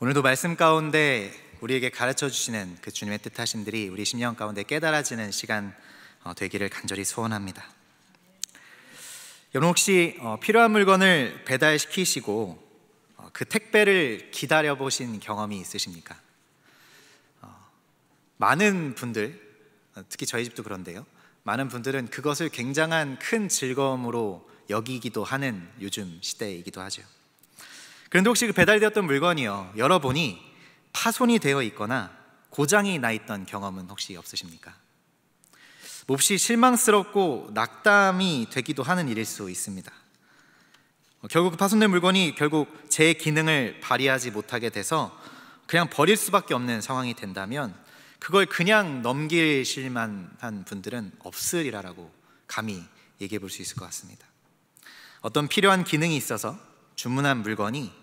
오늘도 말씀 가운데 우리에게 가르쳐 주시는 그 주님의 뜻하심들이 우리 심령 가운데 깨달아지는 시간 되기를 간절히 소원합니다. 여러분 혹시 필요한 물건을 배달시키시고 그 택배를 기다려 보신 경험이 있으십니까? 많은 분들, 특히 저희 집도 그런데요, 많은 분들은 그것을 굉장한 큰 즐거움으로 여기기도 하는 요즘 시대이기도 하죠. 그런데 혹시 그 배달되었던 물건이요, 열어보니 파손이 되어 있거나 고장이 나 있던 경험은 혹시 없으십니까? 몹시 실망스럽고 낙담이 되기도 하는 일일 수 있습니다. 결국 그 파손된 물건이 결국 제 기능을 발휘하지 못하게 돼서 그냥 버릴 수밖에 없는 상황이 된다면 그걸 그냥 넘기실 만한 분들은 없으리라고 감히 얘기해 볼 수 있을 것 같습니다. 어떤 필요한 기능이 있어서 주문한 물건이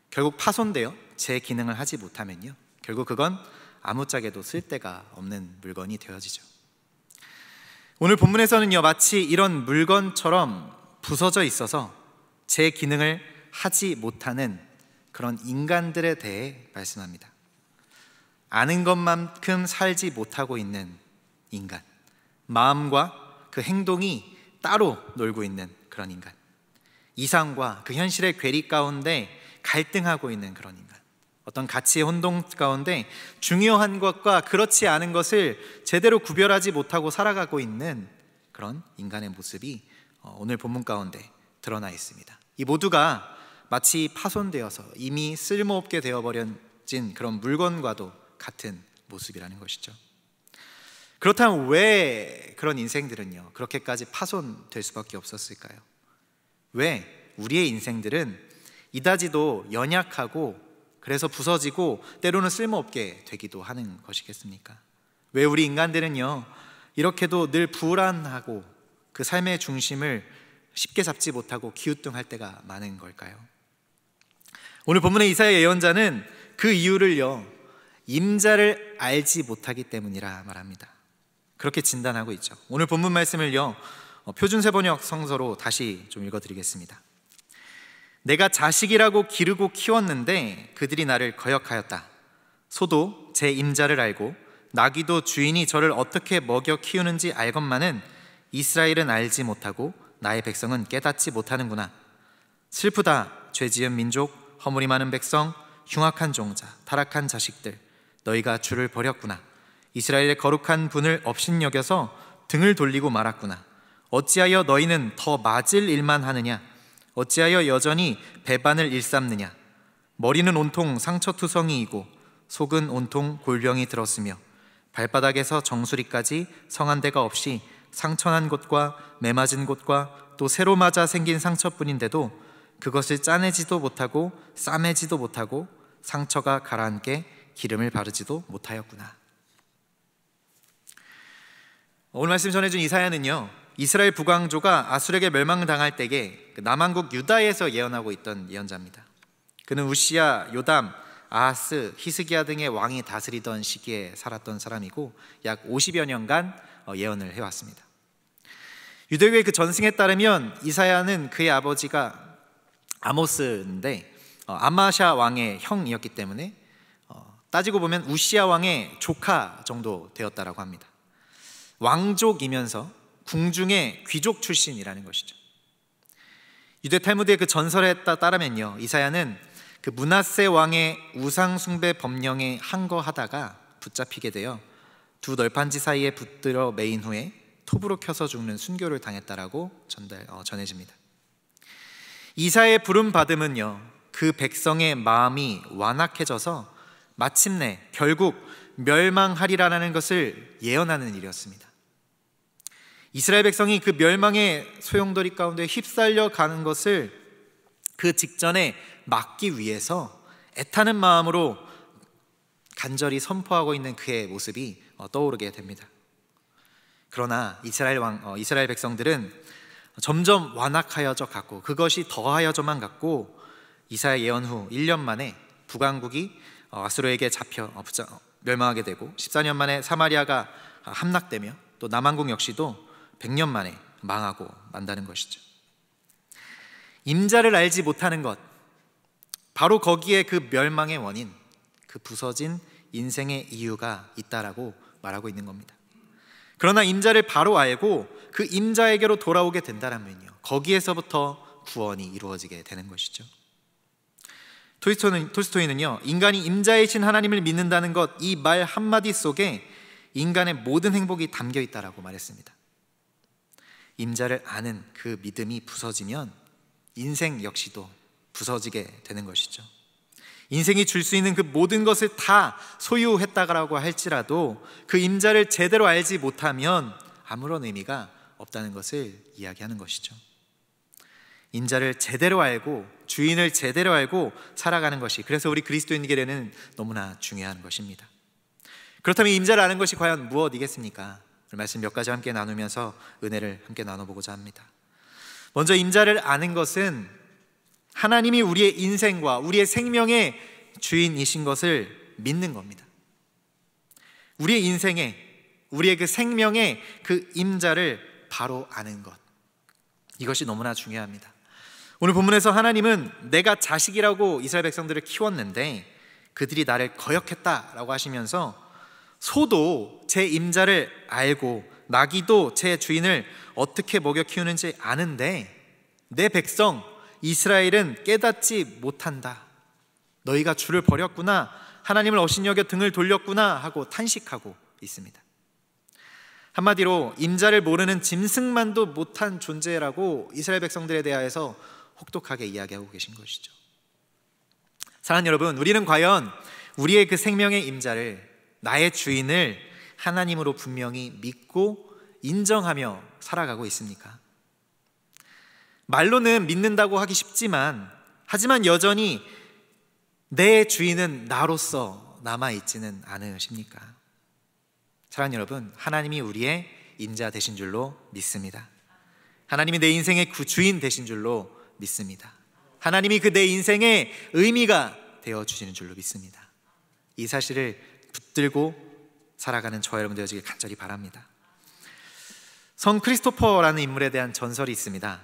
결국 파손되어 제 기능을 하지 못하면요, 결국 그건 아무짝에도 쓸데가 없는 물건이 되어지죠. 오늘 본문에서는요, 마치 이런 물건처럼 부서져 있어서 제 기능을 하지 못하는 그런 인간들에 대해 말씀합니다. 아는 것만큼 살지 못하고 있는 인간, 마음과 그 행동이 따로 놀고 있는 그런 인간, 이상과 그 현실의 괴리 가운데 갈등하고 있는 그런 인간, 어떤 가치의 혼동 가운데 중요한 것과 그렇지 않은 것을 제대로 구별하지 못하고 살아가고 있는 그런 인간의 모습이 오늘 본문 가운데 드러나 있습니다. 이 모두가 마치 파손되어서 이미 쓸모없게 되어버려진 그런 물건과도 같은 모습이라는 것이죠. 그렇다면 왜 그런 인생들은요, 그렇게까지 파손될 수밖에 없었을까요? 왜 우리의 인생들은 이다지도 연약하고 그래서 부서지고 때로는 쓸모없게 되기도 하는 것이겠습니까? 왜 우리 인간들은요, 이렇게도 늘 불안하고 그 삶의 중심을 쉽게 잡지 못하고 기우뚱할 때가 많은 걸까요? 오늘 본문의 이사야 예언자는 그 이유를요, 임자를 알지 못하기 때문이라 말합니다. 그렇게 진단하고 있죠. 오늘 본문 말씀을요, 표준세번역 성서로 다시 좀 읽어드리겠습니다. 내가 자식이라고 기르고 키웠는데 그들이 나를 거역하였다. 소도 제 임자를 알고 나귀도 주인이 저를 어떻게 먹여 키우는지 알건만은 이스라엘은 알지 못하고 나의 백성은 깨닫지 못하는구나. 슬프다. 죄 지은 민족, 허물이 많은 백성, 흉악한 종자, 타락한 자식들, 너희가 주를 버렸구나. 이스라엘의 거룩한 분을 업신여겨서 등을 돌리고 말았구나. 어찌하여 너희는 더 맞을 일만 하느냐? 어찌하여 여전히 배반을 일삼느냐? 머리는 온통 상처투성이이고 속은 온통 골병이 들었으며 발바닥에서 정수리까지 성한 데가 없이 상처난 곳과 매맞은 곳과 또 새로 맞아 생긴 상처뿐인데도 그것을 짜내지도 못하고 싸매지도 못하고 상처가 가라앉게 기름을 바르지도 못하였구나. 오늘 말씀 전해준 이사야는요, 이스라엘 북왕조가 아수르에게 멸망당할 때에 남왕국 유다에서 예언하고 있던 예언자입니다. 그는 우시야, 요담, 아하스, 히스기야 등의 왕이 다스리던 시기에 살았던 사람이고 약 50여 년간 예언을 해왔습니다. 유대교의 그 전승에 따르면 이사야는 그의 아버지가 아모스인데 아마샤 왕의 형이었기 때문에 따지고 보면 우시야 왕의 조카 정도 되었다라고 합니다. 왕족이면서 궁중의 귀족 출신이라는 것이죠. 유대 탈무드의 그 전설에 따르면요, 이사야는 그 므낫세 왕의 우상 숭배 법령에 항거하다가 붙잡히게 되어 두 널판지 사이에 붙들어 매인 후에 톱으로 켜서 죽는 순교를 당했다라고 전해집니다. 이사야의 부름 받음은요, 그 백성의 마음이 완악해져서 마침내 결국 멸망하리라는 것을 예언하는 일이었습니다. 이스라엘 백성이 그 멸망의 소용돌이 가운데 휩쓸려 가는 것을 그 직전에 막기 위해서 애타는 마음으로 간절히 선포하고 있는 그의 모습이 떠오르게 됩니다. 그러나 이스라엘 백성들은 점점 완악하여져 갔고 그것이 더하여져만 갔고 이사야 예언 후 1년 만에 북왕국이 아수르에게 잡혀 멸망하게 되고 14년 만에 사마리아가 함락되며 또 남왕국 역시도 100년 만에 망하고 만다는 것이죠. 임자를 알지 못하는 것, 바로 거기에 그 멸망의 원인, 그 부서진 인생의 이유가 있다라고 말하고 있는 겁니다. 그러나 임자를 바로 알고 그 임자에게로 돌아오게 된다면요, 거기에서부터 구원이 이루어지게 되는 것이죠. 톨스토이는요, 인간이 임자이신 하나님을 믿는다는 것, 이 말 한마디 속에 인간의 모든 행복이 담겨 있다라고 말했습니다. 임자를 아는 그 믿음이 부서지면 인생 역시도 부서지게 되는 것이죠. 인생이 줄 수 있는 그 모든 것을 다 소유했다고 할지라도 그 임자를 제대로 알지 못하면 아무런 의미가 없다는 것을 이야기하는 것이죠. 임자를 제대로 알고 주인을 제대로 알고 살아가는 것이, 그래서 우리 그리스도인에게는 너무나 중요한 것입니다. 그렇다면 임자를 아는 것이 과연 무엇이겠습니까? 말씀 몇 가지 함께 나누면서 은혜를 함께 나눠보고자 합니다. 먼저 임자를 아는 것은 하나님이 우리의 인생과 우리의 생명의 주인이신 것을 믿는 겁니다. 우리의 인생에, 우리의 그 생명의 그 임자를 바로 아는 것, 이것이 너무나 중요합니다. 오늘 본문에서 하나님은 내가 자식이라고 이스라엘 백성들을 키웠는데 그들이 나를 거역했다라고 하시면서 소도 제 임자를 알고 나귀도 제 주인을 어떻게 먹여 키우는지 아는데 내 백성 이스라엘은 깨닫지 못한다. 너희가 주를 버렸구나, 하나님을 업신여겨 등을 돌렸구나 하고 탄식하고 있습니다. 한마디로 임자를 모르는 짐승만도 못한 존재라고 이스라엘 백성들에 대하여서 혹독하게 이야기하고 계신 것이죠. 사랑하는 여러분, 우리는 과연 우리의 그 생명의 임자를, 나의 주인을 하나님으로 분명히 믿고 인정하며 살아가고 있습니까? 말로는 믿는다고 하기 쉽지만, 하지만 여전히 내 주인은 나로서 남아있지는 않으십니까? 사랑하는 여러분, 하나님이 우리의 임자 되신 줄로 믿습니다. 하나님이 내 인생의 주인 되신 줄로 믿습니다. 하나님이 그 내 인생의 의미가 되어주시는 줄로 믿습니다. 이 사실을 붙들고 살아가는 저와 여러분 되어지길 간절히 바랍니다. 성 크리스토퍼라는 인물에 대한 전설이 있습니다.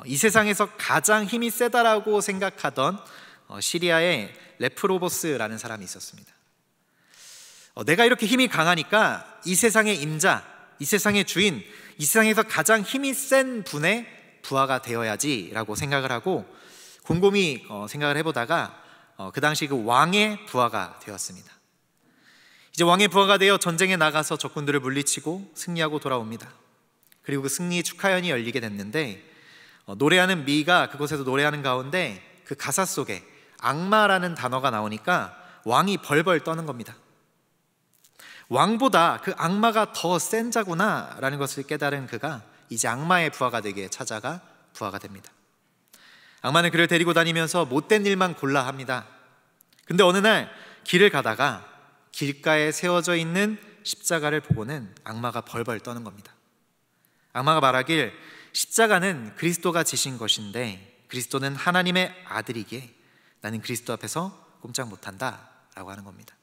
이 세상에서 가장 힘이 세다라고 생각하던 시리아의 레프로보스라는 사람이 있었습니다. 내가 이렇게 힘이 강하니까 이 세상의 임자, 이 세상의 주인, 이 세상에서 가장 힘이 센 분의 부하가 되어야지 라고 생각을 하고 곰곰이 생각을 해보다가 그 당시 그 왕의 부하가 되었습니다. 이제 왕의 부하가 되어 전쟁에 나가서 적군들을 물리치고 승리하고 돌아옵니다. 그리고 그 승리 축하연이 열리게 됐는데 노래하는 미가 그곳에서 노래하는 가운데 그 가사 속에 악마라는 단어가 나오니까 왕이 벌벌 떠는 겁니다. 왕보다 그 악마가 더 센 자구나 라는 것을 깨달은 그가 이제 악마의 부하가 되기에 찾아가 부하가 됩니다. 악마는 그를 데리고 다니면서 못된 일만 골라 합니다. 근데 어느 날 길을 가다가 길가에 세워져 있는 십자가를 보고는 악마가 벌벌 떠는 겁니다. 악마가 말하길 십자가는 그리스도가 지신 것인데 그리스도는 하나님의 아들이기에 나는 그리스도 앞에서 꼼짝 못한다 라고 하는 겁니다.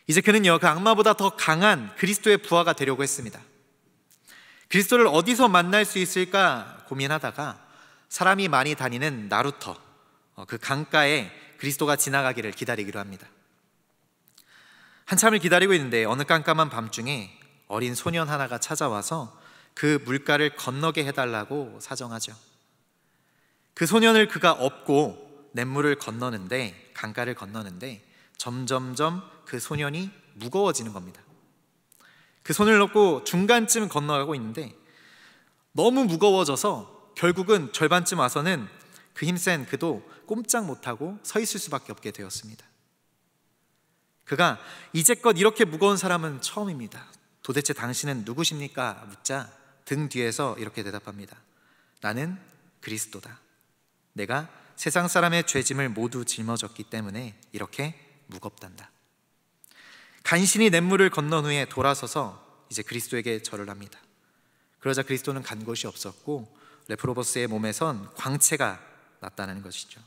이제 그는요, 그 악마보다 더 강한 그리스도의 부하가 되려고 했습니다. 그리스도를 어디서 만날 수 있을까 고민하다가 사람이 많이 다니는 나루터, 그 강가에 그리스도가 지나가기를 기다리기로 합니다. 한참을 기다리고 있는데 어느 깜깜한 밤중에 어린 소년 하나가 찾아와서 그 물가를 건너게 해달라고 사정하죠. 그 소년을 그가 업고 냇물을 건너는데, 강가를 건너는데 점점점 그 소년이 무거워지는 겁니다. 그 손을 놓고 중간쯤 건너가고 있는데 너무 무거워져서 결국은 절반쯤 와서는 그 힘센 그도 꼼짝 못하고 서 있을 수밖에 없게 되었습니다. 그가 이제껏 이렇게 무거운 사람은 처음입니다. 도대체 당신은 누구십니까? 묻자 등 뒤에서 이렇게 대답합니다. 나는 그리스도다. 내가 세상 사람의 죄짐을 모두 짊어졌기 때문에 이렇게 무겁단다. 간신히 냇물을 건넌 후에 돌아서서 이제 그리스도에게 절을 합니다. 그러자 그리스도는 간 곳이 없었고 레프로보스의 몸에선 광채가 났다는 것이죠.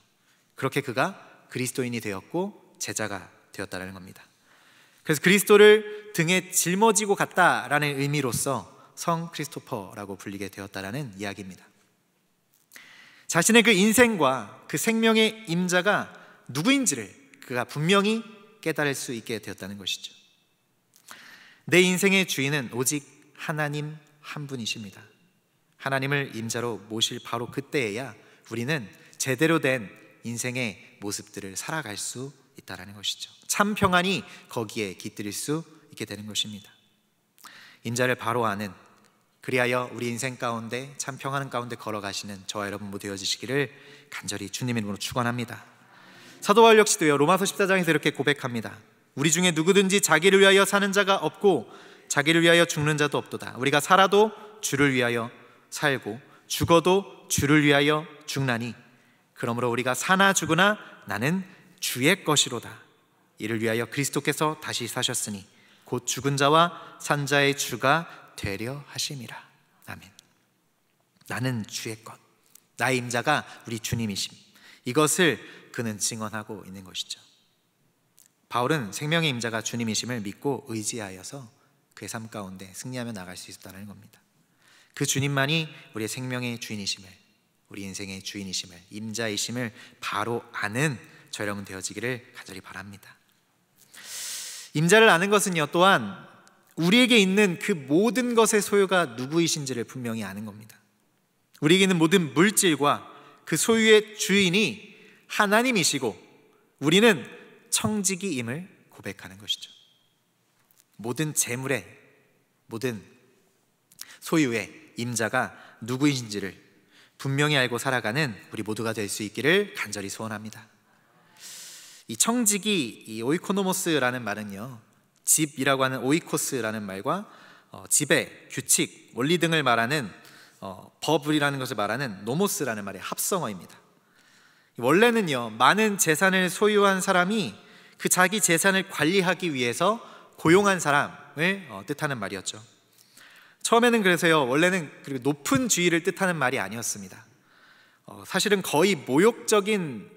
그렇게 그가 그리스도인이 되었고 제자가 되었다는 겁니다. 그래서 그리스도를 등에 짊어지고 갔다라는 의미로서 성 크리스토퍼라고 불리게 되었다라는 이야기입니다. 자신의 그 인생과 그 생명의 임자가 누구인지를 그가 분명히 깨달을 수 있게 되었다는 것이죠. 내 인생의 주인은 오직 하나님 한 분이십니다. 하나님을 임자로 모실 바로 그때에야 우리는 제대로 된 인생의 모습들을 살아갈 수 있다는 것이죠. 참 평안이 거기에 깃들일 수 있게 되는 것입니다. 임자를 바로 아는, 그리하여 우리 인생 가운데 참 평안 가운데 걸어가시는 저와 여러분 모두 되어주시기를 간절히 주님의 이름으로 축원합니다. 사도 바울 역시도요, 로마서 14장에서 이렇게 고백합니다. 우리 중에 누구든지 자기를 위하여 사는 자가 없고 자기를 위하여 죽는 자도 없도다. 우리가 살아도 주를 위하여 살고 죽어도 주를 위하여 죽나니 그러므로 우리가 사나 죽으나 나는 주의 것이로다. 이를 위하여 그리스도께서 다시 사셨으니 곧 죽은 자와 산 자의 주가 되려 하심이라. 아멘. 나는 주의 것, 나의 임자가 우리 주님이심, 이것을 그는 증언하고 있는 것이죠. 바울은 생명의 임자가 주님이심을 믿고 의지하여서 그의 삶 가운데 승리하며 나갈 수 있었다는 겁니다. 그 주님만이 우리의 생명의 주인이심을, 우리 인생의 주인이심을, 임자이심을 바로 아는 저 여러분 되어지기를 간절히 바랍니다. 임자를 아는 것은요, 또한 우리에게 있는 그 모든 것의 소유가 누구이신지를 분명히 아는 겁니다. 우리에게 있는 모든 물질과 그 소유의 주인이 하나님이시고 우리는 청지기임을 고백하는 것이죠. 모든 재물의, 모든 소유의 임자가 누구이신지를 분명히 알고 살아가는 우리 모두가 될 수 있기를 간절히 소원합니다. 이 청지기, 이 오이코노모스라는 말은요, 집이라고 하는 오이코스라는 말과 집의 규칙, 원리 등을 말하는 법이라는 것을 말하는 노모스라는 말의 합성어입니다. 원래는요, 많은 재산을 소유한 사람이 그 자기 재산을 관리하기 위해서 고용한 사람을 뜻하는 말이었죠. 처음에는 그래서요, 원래는 그리고 높은 주의를 뜻하는 말이 아니었습니다. 사실은 거의 모욕적인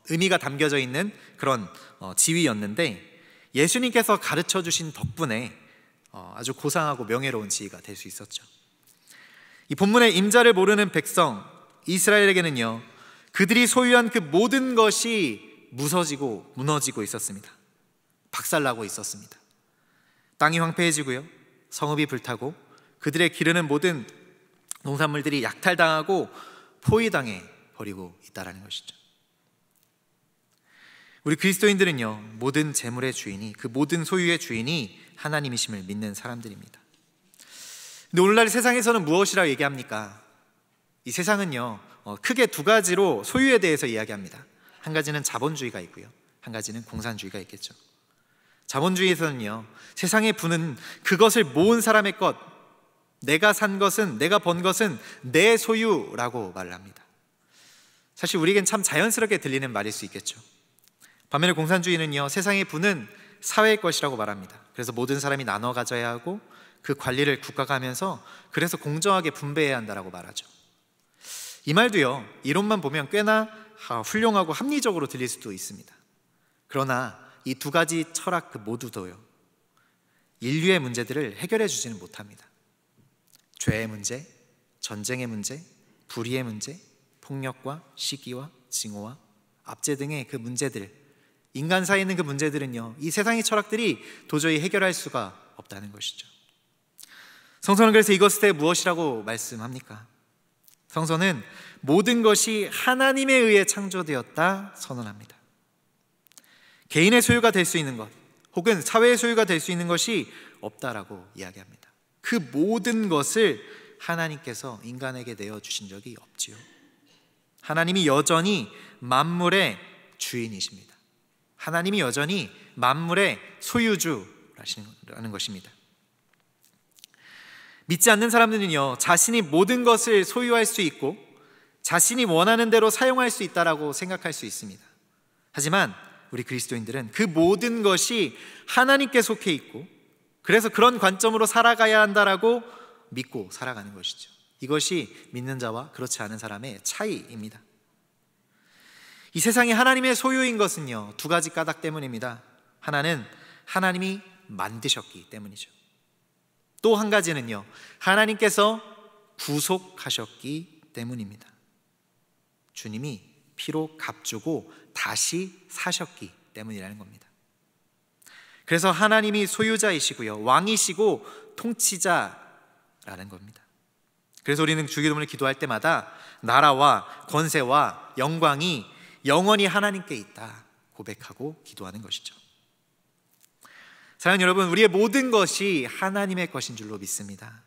의미가 담겨져 있는 그런 지위였는데 예수님께서 가르쳐 주신 덕분에 아주 고상하고 명예로운 지위가 될 수 있었죠. 이 본문의 임자를 모르는 백성 이스라엘에게는요, 그들이 소유한 그 모든 것이 무너지고 있었습니다. 박살나고 있었습니다. 땅이 황폐해지고요, 성읍이 불타고 그들의 기르는 모든 농산물들이 약탈당하고 포위당해 버리고 있다는 것이죠. 우리 그리스도인들은요, 모든 재물의 주인이, 그 모든 소유의 주인이 하나님이심을 믿는 사람들입니다. 근데 오늘날 세상에서는 무엇이라고 얘기합니까? 이 세상은요, 크게 두 가지로 소유에 대해서 이야기합니다. 한 가지는 자본주의가 있고요, 한 가지는 공산주의가 있겠죠. 자본주의에서는요, 세상의 부는 그것을 모은 사람의 것, 내가 산 것은, 내가 번 것은 내 소유라고 말을 합니다. 사실 우리에겐 참 자연스럽게 들리는 말일 수 있겠죠. 반면에 공산주의는요, 세상의 부는 사회의 것이라고 말합니다. 그래서 모든 사람이 나눠 가져야 하고 그 관리를 국가가 하면서 그래서 공정하게 분배해야 한다라고 말하죠. 이 말도요, 이론만 보면 꽤나 훌륭하고 합리적으로 들릴 수도 있습니다. 그러나 이 두 가지 철학 그 모두도요, 인류의 문제들을 해결해 주지는 못합니다. 죄의 문제, 전쟁의 문제, 불의의 문제, 폭력과 시기와 징후와 압제 등의 그 문제들, 인간 사이에 있는 그 문제들은요, 이 세상의 철학들이 도저히 해결할 수가 없다는 것이죠. 성서는 그래서 이것에 무엇이라고 말씀합니까? 성서는 모든 것이 하나님에 의해 창조되었다 선언합니다. 개인의 소유가 될 수 있는 것 혹은 사회의 소유가 될 수 있는 것이 없다라고 이야기합니다. 그 모든 것을 하나님께서 인간에게 내어주신 적이 없지요. 하나님이 여전히 만물의 주인이십니다. 하나님이 여전히 만물의 소유주라는 것입니다. 믿지 않는 사람들은요, 자신이 모든 것을 소유할 수 있고 자신이 원하는 대로 사용할 수 있다라고 생각할 수 있습니다. 하지만 우리 그리스도인들은 그 모든 것이 하나님께 속해 있고 그래서 그런 관점으로 살아가야 한다라고 믿고 살아가는 것이죠. 이것이 믿는 자와 그렇지 않은 사람의 차이입니다. 이 세상이 하나님의 소유인 것은요, 두 가지 까닭 때문입니다. 하나는 하나님이 만드셨기 때문이죠. 또 한 가지는요, 하나님께서 구속하셨기 때문입니다. 주님이 피로 값주고 다시 사셨기 때문이라는 겁니다. 그래서 하나님이 소유자이시고요, 왕이시고 통치자라는 겁니다. 그래서 우리는 주기도문을 기도할 때마다 나라와 권세와 영광이 영원히 하나님께 있다 고백하고 기도하는 것이죠. 사랑하는 여러분, 우리의 모든 것이 하나님의 것인 줄로 믿습니다.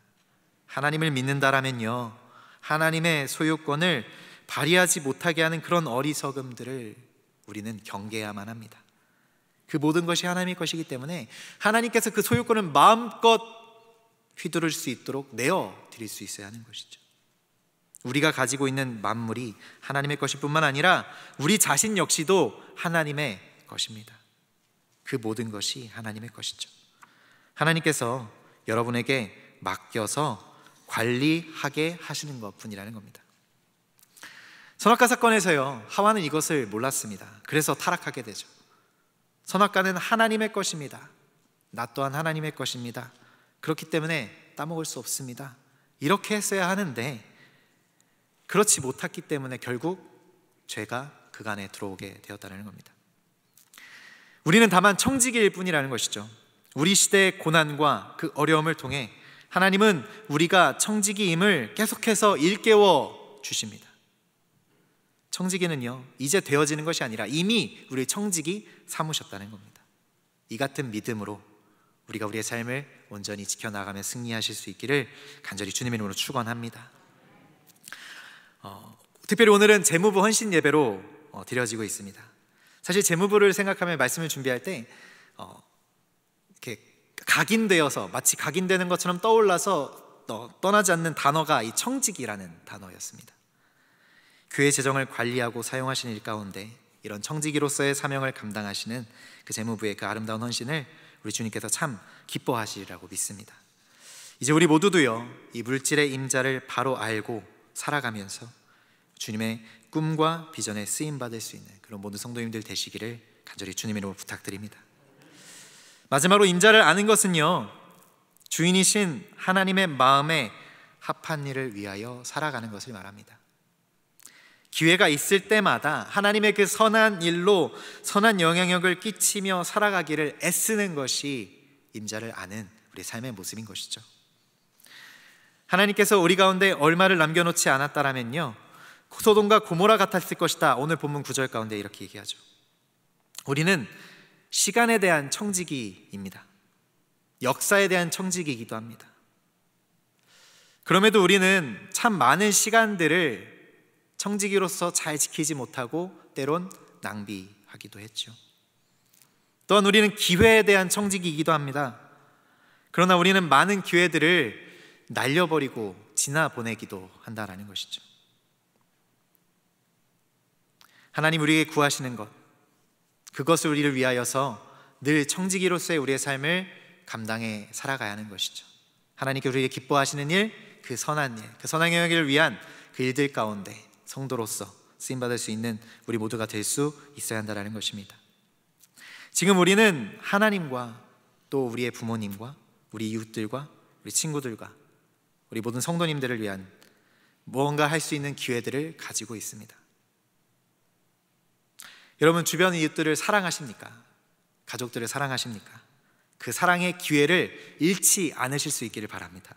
하나님을 믿는다라면요, 하나님의 소유권을 발휘하지 못하게 하는 그런 어리석음들을 우리는 경계해야만 합니다. 그 모든 것이 하나님의 것이기 때문에 하나님께서 그 소유권을 마음껏 휘두를 수 있도록 내어드릴 수 있어야 하는 것이죠. 우리가 가지고 있는 만물이 하나님의 것일 뿐만 아니라 우리 자신 역시도 하나님의 것입니다. 그 모든 것이 하나님의 것이죠. 하나님께서 여러분에게 맡겨서 관리하게 하시는 것뿐이라는 겁니다. 선악과 사건에서요, 하와는 이것을 몰랐습니다. 그래서 타락하게 되죠. 선악과는 하나님의 것입니다. 나 또한 하나님의 것입니다. 그렇기 때문에 따먹을 수 없습니다. 이렇게 했어야 하는데 그렇지 못했기 때문에 결국 죄가 그간에 들어오게 되었다는 겁니다. 우리는 다만 청지기일 뿐이라는 것이죠. 우리 시대의 고난과 그 어려움을 통해 하나님은 우리가 청지기임을 계속해서 일깨워 주십니다. 청지기는요, 이제 되어지는 것이 아니라 이미 우리 청지기 삼으셨다는 겁니다. 이 같은 믿음으로 우리가 우리의 삶을 온전히 지켜나가며 승리하실 수 있기를 간절히 주님의 이름으로 축원합니다. 특별히 오늘은 재무부 헌신 예배로 드려지고 있습니다. 사실 재무부를 생각하며 말씀을 준비할 때 이렇게 각인되어서 마치 각인되는 것처럼 떠올라서 떠나지 않는 단어가 이 청지기라는 단어였습니다. 교회 재정을 관리하고 사용하시는 일 가운데 이런 청지기로서의 사명을 감당하시는 그 재무부의 그 아름다운 헌신을 우리 주님께서 참 기뻐하시리라고 믿습니다. 이제 우리 모두도요, 이 물질의 임자를 바로 알고 살아가면서 주님의 꿈과 비전에 쓰임받을 수 있는 그런 모든 성도님들 되시기를 간절히 주님의 이름으로 부탁드립니다. 마지막으로 임자를 아는 것은요, 주인이신 하나님의 마음에 합한 일을 위하여 살아가는 것을 말합니다. 기회가 있을 때마다 하나님의 그 선한 일로 선한 영향력을 끼치며 살아가기를 애쓰는 것이 임자를 아는 우리 삶의 모습인 것이죠. 하나님께서 우리 가운데 얼마를 남겨놓지 않았다라면요, 소돔과 고모라 같았을 것이다. 오늘 본문 9절 가운데 이렇게 얘기하죠. 우리는 시간에 대한 청지기입니다. 역사에 대한 청지기이기도 합니다. 그럼에도 우리는 참 많은 시간들을 청지기로서 잘 지키지 못하고 때론 낭비하기도 했죠. 또한 우리는 기회에 대한 청지기이기도 합니다. 그러나 우리는 많은 기회들을 날려버리고 지나보내기도 한다는 것이죠. 하나님 우리에게 구하시는 것, 그것을 우리를 위하여서 늘 청지기로서의 우리의 삶을 감당해 살아가야 하는 것이죠. 하나님께 우리에게 기뻐하시는 일, 그 선한 일, 그 선한 영역을 위한 그 일들 가운데 성도로서 쓰임받을 수 있는 우리 모두가 될 수 있어야 한다는 것입니다. 지금 우리는 하나님과 또 우리의 부모님과 우리 이웃들과 우리 친구들과 우리 모든 성도님들을 위한 무언가 할 수 있는 기회들을 가지고 있습니다. 여러분, 주변 이웃들을 사랑하십니까? 가족들을 사랑하십니까? 그 사랑의 기회를 잃지 않으실 수 있기를 바랍니다.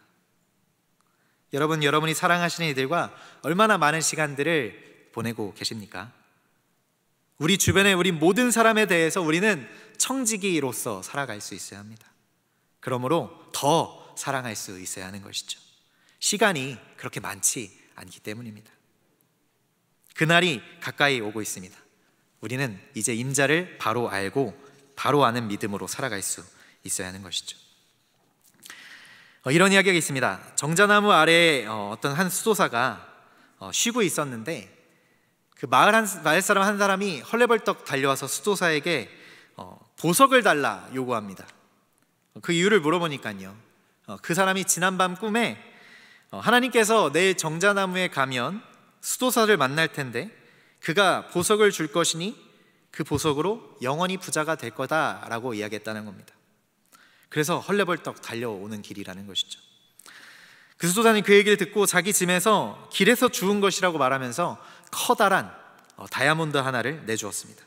여러분이 사랑하시는 이들과 얼마나 많은 시간들을 보내고 계십니까? 우리 주변의 우리 모든 사람에 대해서 우리는 청지기로서 살아갈 수 있어야 합니다. 그러므로 더 사랑할 수 있어야 하는 것이죠. 시간이 그렇게 많지 않기 때문입니다. 그날이 가까이 오고 있습니다. 우리는 이제 임자를 바로 알고 바로 아는 믿음으로 살아갈 수 있어야 하는 것이죠. 이런 이야기가 있습니다. 정자나무 아래에 어떤 한 수도사가 쉬고 있었는데 그 마을 사람 한 사람이 헐레벌떡 달려와서 수도사에게 보석을 달라 요구합니다. 그 이유를 물어보니까요, 그 사람이 지난밤 꿈에 하나님께서 내일 정자나무에 가면 수도사를 만날 텐데 그가 보석을 줄 것이니 그 보석으로 영원히 부자가 될 거다라고 이야기했다는 겁니다. 그래서 헐레벌떡 달려오는 길이라는 것이죠. 그 수도사는 그 얘기를 듣고 자기 짐에서 길에서 주운 것이라고 말하면서 커다란 다이아몬드 하나를 내주었습니다.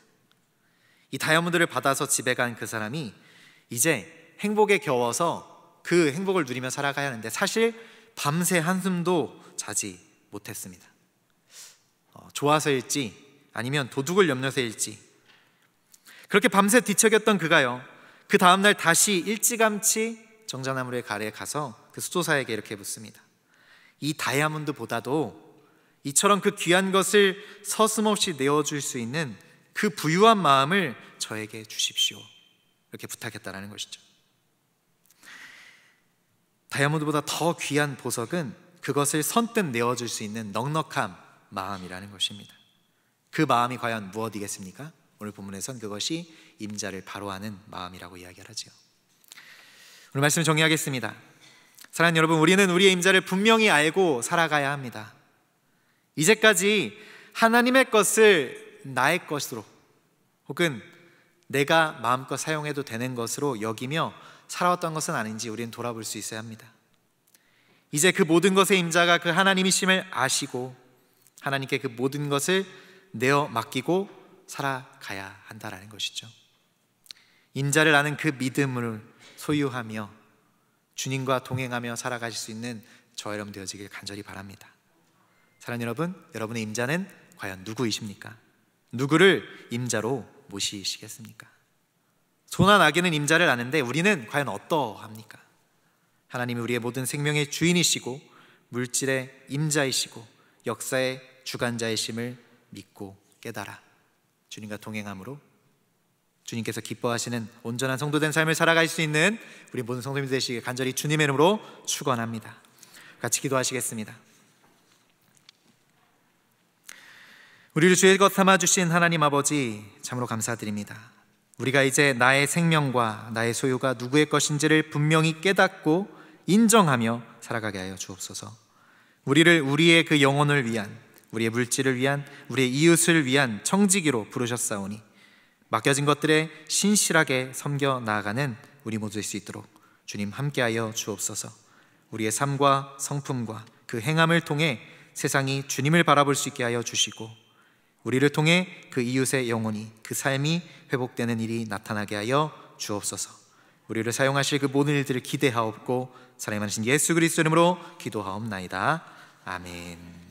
이 다이아몬드를 받아서 집에 간 그 사람이 이제 행복에 겨워서 그 행복을 누리며 살아가야 하는데 사실 밤새 한숨도 자지 못했습니다. 좋아서일지 아니면 도둑을 염려서일지 그렇게 밤새 뒤척였던 그가요, 그 다음날 다시 일찌감치 정자나무의 가래에 가서 그 수도사에게 이렇게 묻습니다. 이 다이아몬드보다도 이처럼 그 귀한 것을 서슴없이 내어줄 수 있는 그 부유한 마음을 저에게 주십시오, 이렇게 부탁했다라는 것이죠. 다이아몬드보다 더 귀한 보석은 그것을 선뜻 내어줄 수 있는 넉넉한 마음이라는 것입니다. 그 마음이 과연 무엇이겠습니까? 오늘 본문에선 그것이 임자를 바로 아는 마음이라고 이야기를 하죠. 오늘 말씀 정리하겠습니다. 사랑하는 여러분, 우리는 우리의 임자를 분명히 알고 살아가야 합니다. 이제까지 하나님의 것을 나의 것으로 혹은 내가 마음껏 사용해도 되는 것으로 여기며 살아왔던 것은 아닌지 우리는 돌아볼 수 있어야 합니다. 이제 그 모든 것의 임자가 그 하나님이심을 아시고 하나님께 그 모든 것을 내어 맡기고 살아가야 한다라는 것이죠. 임자를 아는 그 믿음을 소유하며 주님과 동행하며 살아가실 수 있는 저와 여러분 되어지길 간절히 바랍니다. 사랑하는 여러분, 여러분의 임자는 과연 누구이십니까? 누구를 임자로 모시시겠습니까? 소나 나귀는 임자를 아는데 우리는 과연 어떠합니까? 하나님이 우리의 모든 생명의 주인이시고 물질의 임자이시고 역사의 주관자이심을 믿고 깨달아 주님과 동행함으로 주님께서 기뻐하시는 온전한 성도된 삶을 살아갈 수 있는 우리 모든 성도님들 되시길 간절히 주님의 이름으로 축원합니다. 같이 기도하시겠습니다. 우리를 주의 것 삼아주신 하나님 아버지, 참으로 감사드립니다. 우리가 이제 나의 생명과 나의 소유가 누구의 것인지를 분명히 깨닫고 인정하며 살아가게 하여 주옵소서. 우리를 우리의 그 영혼을 위한, 우리의 물질을 위한, 우리의 이웃을 위한 청지기로 부르셨사오니 맡겨진 것들에 신실하게 섬겨 나아가는 우리 모두 될 수 있도록 주님 함께하여 주옵소서. 우리의 삶과 성품과 그 행함을 통해 세상이 주님을 바라볼 수 있게 하여 주시고 우리를 통해 그 이웃의 영혼이, 그 삶이 회복되는 일이 나타나게 하여 주옵소서. 우리를 사용하실 그 모든 일들을 기대하옵고 사랑하신 예수 그리스도 이름으로 기도하옵나이다. 아멘.